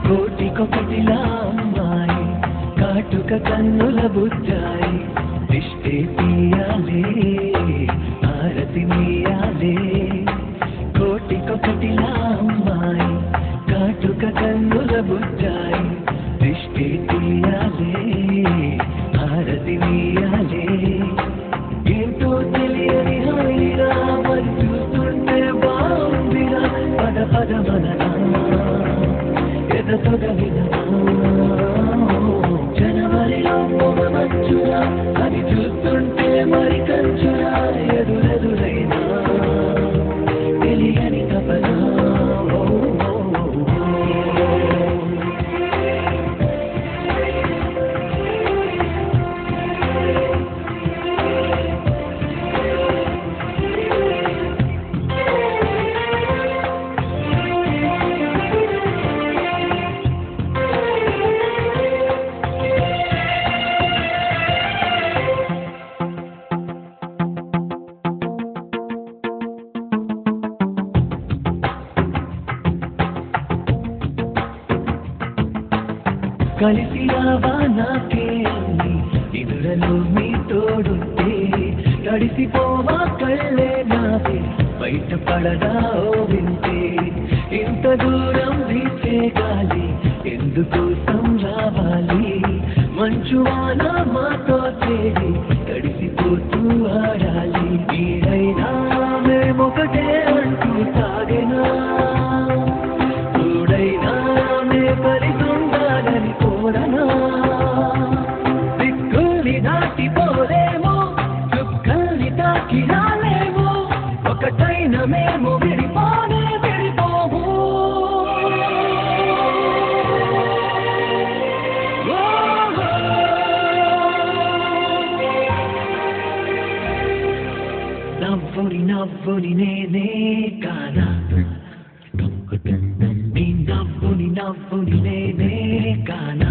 కోటికొకటిలా అమ్మాయి కాటుక కన్నుల బుజ్జాయి దిష్టే తీయాలే ఆరతి నీయాలే కోటికొకటిలా అమ్మాయి కాటుక కన్నుల బుజ్జాయి దిష్టే తీయాలే ఆరతి నీయాలే ఏంటో తెలియని హాయిరా మరి చూస్తుంటే బాగుందిరా పద పద మననా జనవరిలో మంచురా అది చూస్తుంటే మరి కంచురా ఎదురెదురైనా తెలియని తపనా కలిసి రావా నాకే అన్ని ఎదురలో మీ తోడుంటే తడిసిపోవా కళ్ళే నావే బయటపడదా ఓ వింటే ఇంత దూరం వీచే గాలి ఎందుకోసం రావాలి మంచువాన మాతో చేరి తడిసిపోతూ ఆడాలి మీరైనా మేమొకటే అంటూ సాగేనా తోడైనా మే కలిసుండాలని కోరనా దిక్కుల్ని దాటిపోలేమో చుక్కల్ని తాకి రాలేమో ఒకటైన మేము విడిపోనే విడిపోము నవ్వుని నవ్వుని నేనే కానా నీ నవ్వుని నవ్వుని నేనే కానా